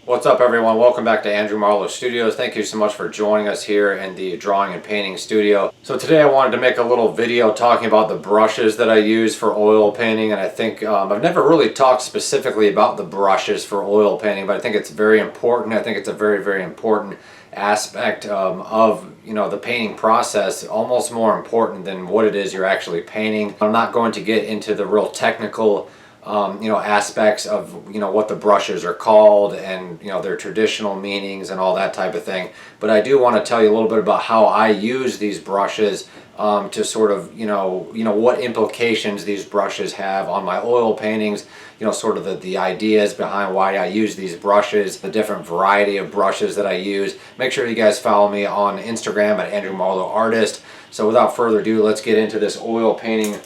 What's up, everyone? Welcome back to Andrew Marlowe Studios. Thank you so much for joining us here in the drawing and painting studio. So today I wanted to make a little video talking about the brushes that I use for oil painting, and I think I've never really talked specifically about the brushes for oil painting, but I think it's very important. I think it's a very important aspect of the painting process, almost more important than what it is you're actually painting. I'm not going to get into the real technical aspects of what the brushes are called and their traditional meanings and all that type of thing, but I do want to tell you a little bit about how I use these brushes to sort of what implications these brushes have on my oil paintings, sort of the ideas behind why I use these brushes, the different variety of brushes that I use. Make sure you guys follow me on Instagram at Andrew Marlowe Artist. So without further ado, let's get into this oil painting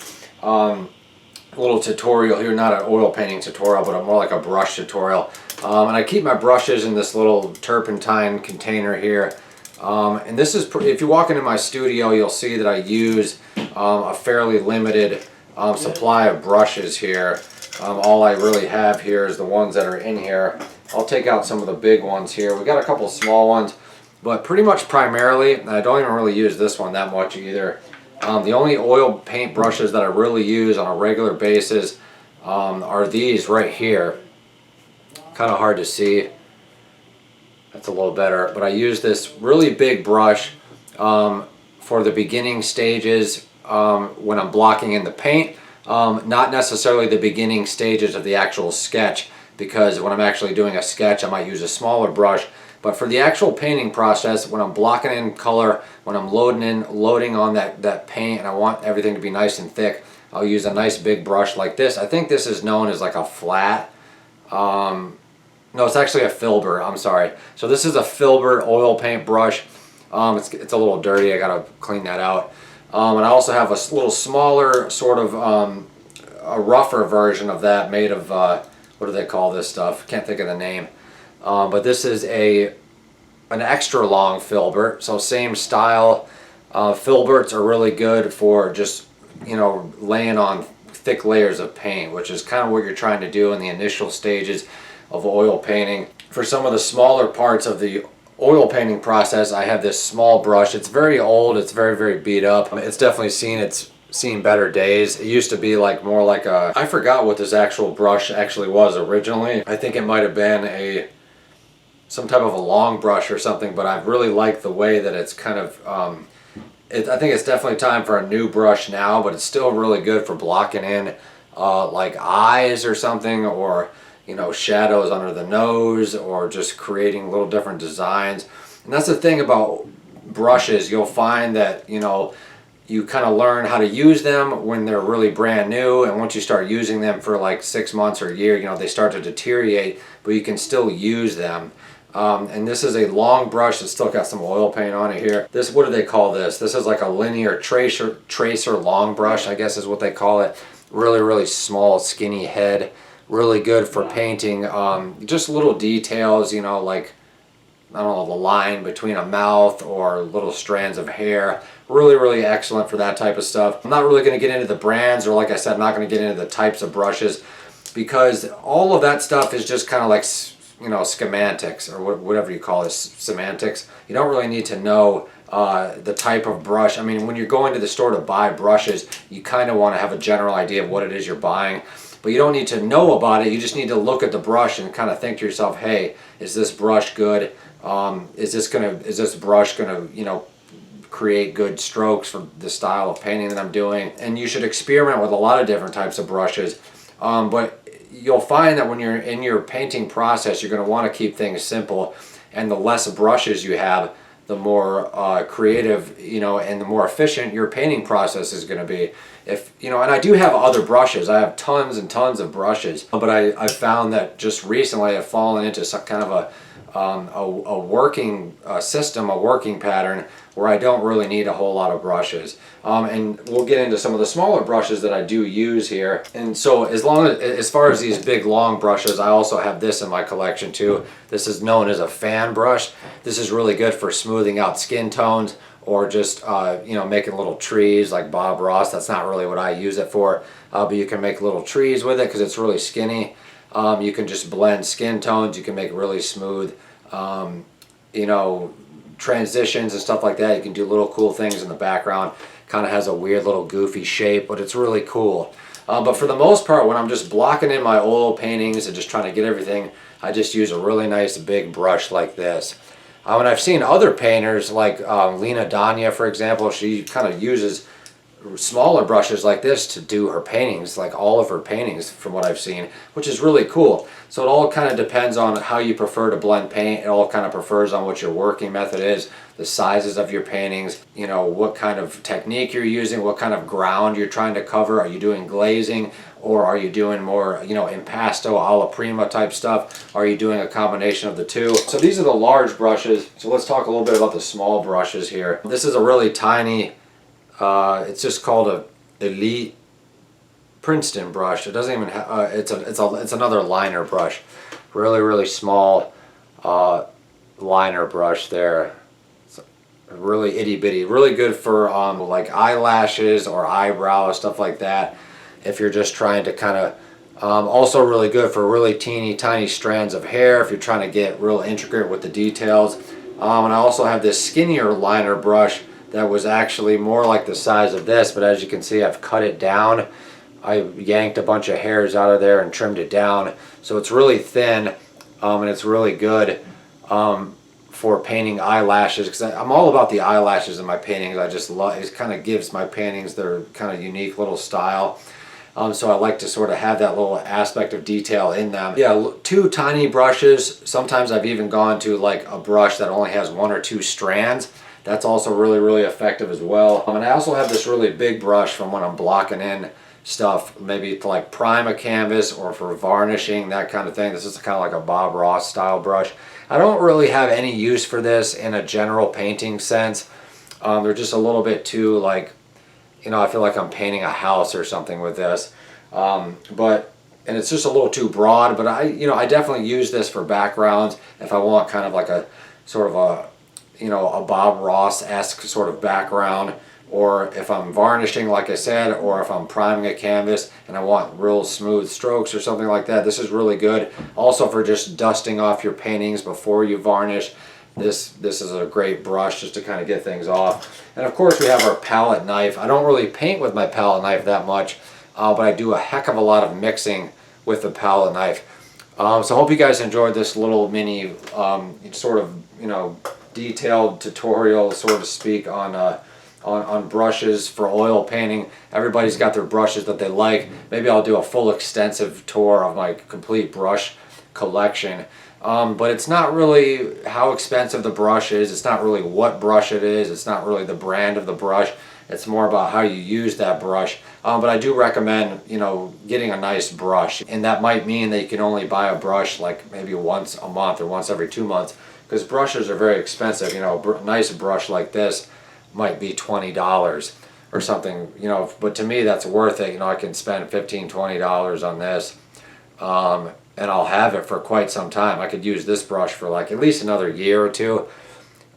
little tutorial here. Not an oil painting tutorial, but more like a brush tutorial. And I keep my brushes in this little turpentine container here. And this is, if you walk into my studio, you'll see that I use a fairly limited supply of brushes here. All I really have here is the ones that are in here. I'll take out some of the big ones here. We got a couple small ones, but pretty much primarily, and I don't even really use this one that much either. The only oil paint brushes that I really use on a regular basis are these right here. Kind of hard to see. That's a little better. But I use this really big brush for the beginning stages when I'm blocking in the paint. Not necessarily the beginning stages of the actual sketch, because when I'm actually doing a sketch I might use a smaller brush. But for the actual painting process, when I'm blocking in color, when I'm loading on that paint and I want everything to be nice and thick, I'll use a nice big brush like this. I think this is known as like a flat. No, it's actually a filbert, I'm sorry. So this is a filbert oil paint brush. It's a little dirty, I gotta clean that out. And I also have a little smaller, sort of a rougher version of that made of, what do they call this stuff? Can't think of the name. But this is an extra long filbert, so same style. Filberts are really good for just laying on thick layers of paint, which is kind of what you're trying to do in the initial stages of oil painting. For some of the smaller parts of the oil painting process, I have this small brush. It's very old, it's very beat up. It's definitely seen better days. It used to be more like a, I forgot what this actual brush actually was originally. I think it might have been some type of a long brush or something, but I really like the way that it's kind of, I think it's definitely time for a new brush now, but it's still really good for blocking in like eyes or something, or shadows under the nose, or just creating little different designs. And that's the thing about brushes. You'll find that you kind of learn how to use them when they're really brand new, and once you start using them for like 6 months or a year, they start to deteriorate, but you can still use them. And this is a long brush that's still got some oil paint on it here. This, what do they call this? This is like a linear tracer long brush, I guess is what they call it. Really small, skinny head. Really good for painting just little details, like, I don't know, the line between a mouth or little strands of hair. Really excellent for that type of stuff. I'm not really going to get into the brands, or like I said, I'm not going to get into the types of brushes, because all of that stuff is just kind of like schematics, or whatever you call it, semantics. You don't really need to know the type of brush. I mean, when you're going to the store to buy brushes, you kind of want to have a general idea of what it is you're buying, but you don't need to know about it. You just need to look at the brush and kind of think to yourself, hey, is this brush good? Is this brush gonna create good strokes for the style of painting that I'm doing? And you should experiment with a lot of different types of brushes, but you'll find that when you're in your painting process, you're going to want to keep things simple, and the less brushes you have, the more creative, and the more efficient your painting process is going to be. And I do have other brushes. I have tons and tons of brushes, but I found that just recently I've fallen into some kind of a working system, a working pattern, where I don't really need a whole lot of brushes. And we'll get into some of the smaller brushes that I do use here. And so as far as these big long brushes, I also have this in my collection too. This is known as a fan brush. This is really good for smoothing out skin tones, or just making little trees like Bob Ross. That's not really what I use it for, but you can make little trees with it because it's really skinny. You can just blend skin tones. You can make really smooth, you know, transitions and stuff like that. You can do little cool things in the background. Kind of has a weird little goofy shape, but it's really cool. But for the most part, when I'm just blocking in my oil paintings and just trying to get everything, I just use a really nice big brush like this. And I've seen other painters like Lena Danya, for example, she kind of uses smaller brushes like this to do her paintings, like all of her paintings from what I've seen, which is really cool. So it all kind of depends on how you prefer to blend paint. It all kind of prefers on what your working method is, the sizes of your paintings, you know, what kind of technique you're using, what kind of ground you're trying to cover. Are you doing glazing, or are you doing more, you know, impasto, alla prima type stuff? Are you doing a combination of the two? So these are the large brushes. So let's talk a little bit about the small brushes here. This is a really tiny, it's just called a Elite Princeton brush. It doesn't even have, it's another liner brush. Really small liner brush there. It's really itty bitty. Really good for like eyelashes or eyebrows, stuff like that. If you're just trying to kind of, also really good for really teeny tiny strands of hair if you're trying to get real intricate with the details. And I also have this skinnier liner brush that was actually more like the size of this, but as you can see, I've cut it down. I yanked a bunch of hairs out of there and trimmed it down, so it's really thin, and it's really good for painting eyelashes, because I'm all about the eyelashes in my paintings. I just love it. Kind of gives my paintings their kind of unique little style. So I like to sort of have that little aspect of detail in them. Yeah, two tiny brushes. Sometimes I've even gone to like a brush that only has one or two strands. That's also really effective as well. And I also have this really big brush from when I'm blocking in stuff, maybe to like prime a canvas or for varnishing, that kind of thing. This is kind of like a Bob Ross style brush. I don't really have any use for this in a general painting sense. They're just a little bit too, like, you know, I feel like I'm painting a house or something with this. And it's just a little too broad, but I definitely use this for backgrounds if I want kind of like a sort of a, you know, a Bob Ross-esque sort of background, or if I'm varnishing, like I said, or if I'm priming a canvas and I want real smooth strokes or something like that. This is really good. Also for just dusting off your paintings before you varnish. This is a great brush just to kind of get things off. And of course we have our palette knife. I don't really paint with my palette knife that much, but I do a heck of a lot of mixing with the palette knife. So I hope you guys enjoyed this little mini sort of, you know, detailed tutorial, so to speak, on brushes for oil painting. Everybody's got their brushes that they like. Maybe I'll do a full extensive tour of my complete brush collection. But it's not really how expensive the brush is. It's not really what brush it is. It's not really the brand of the brush. It's more about how you use that brush. But I do recommend, you know, getting a nice brush. And that might mean that you can only buy a brush like maybe once a month or once every 2 months, because brushes are very expensive. You know, a nice brush like this might be $20 or something, you know, but to me that's worth it. You know, I can spend $15–20 on this, and I'll have it for quite some time. I could use this brush for like at least another year or two.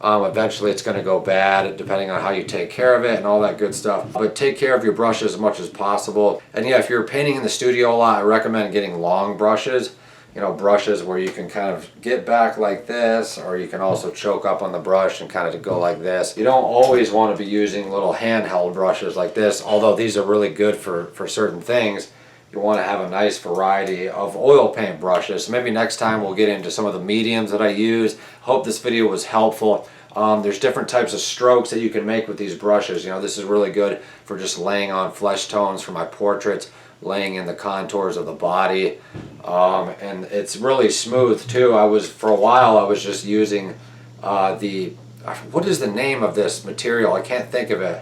Eventually it's going to go bad depending on how you take care of it and all that good stuff. But take care of your brushes as much as possible. And yeah, if you're painting in the studio a lot, I recommend getting long brushes. You know, brushes where you can kind of get back like this, or you can also choke up on the brush and kind of go like this. You don't always want to be using little handheld brushes like this, although these are really good for certain things. You want to have a nice variety of oil paint brushes. So maybe next time we'll get into some of the mediums that I use. Hope this video was helpful. There's different types of strokes that you can make with these brushes. You know, this is really good for just laying on flesh tones for my portraits, laying in the contours of the body, and it's really smooth too. For a while I was just using what is the name of this material? I can't think of it.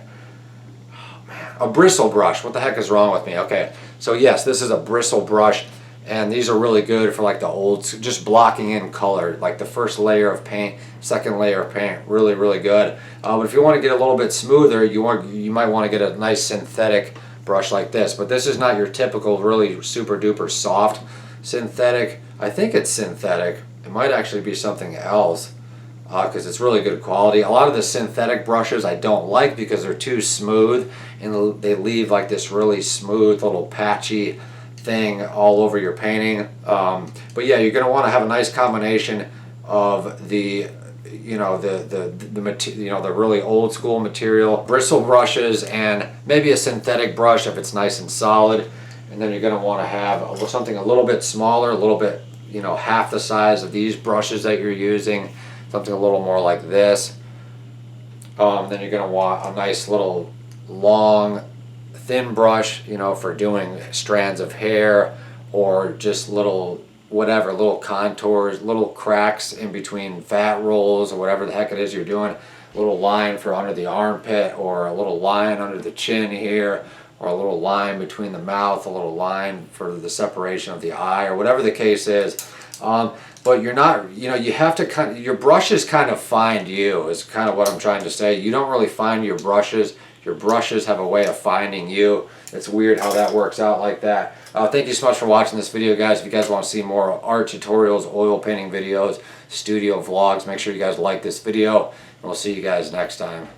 Oh, man. A bristle brush. What the heck is wrong with me? Okay, so yes, this is a bristle brush, and these are really good for like the old, just blocking in color, like the first layer of paint, second layer of paint. Really good. But if you want to get a little bit smoother, you might want to get a nice synthetic brush like this. But this is not your typical really super duper soft synthetic. I think it's synthetic. It might actually be something else, because it's really good quality. A lot of the synthetic brushes I don't like because they're too smooth and they leave like this really smooth little patchy thing all over your painting. But yeah, you're going to want to have a nice combination of the the really old school material, bristle brushes, and maybe a synthetic brush if it's nice and solid. And then you're going to want to have something a little bit smaller, a little bit, half the size of these brushes that you're using, something a little more like this. Then you're going to want a nice little long thin brush, for doing strands of hair, or just little contours, little cracks in between fat rolls, or whatever the heck it is you're doing. A little line for under the armpit, or a little line under the chin here, or a little line between the mouth, a little line for the separation of the eye, or whatever the case is. But you're not, you have to your brushes kind of find you, is kind of what I'm trying to say. You don't really find your brushes. Your brushes have a way of finding you. It's weird how that works out like that. Thank you so much for watching this video, guys. If you guys want to see more art tutorials, oil painting videos, studio vlogs, make sure you guys like this video, and we'll see you guys next time.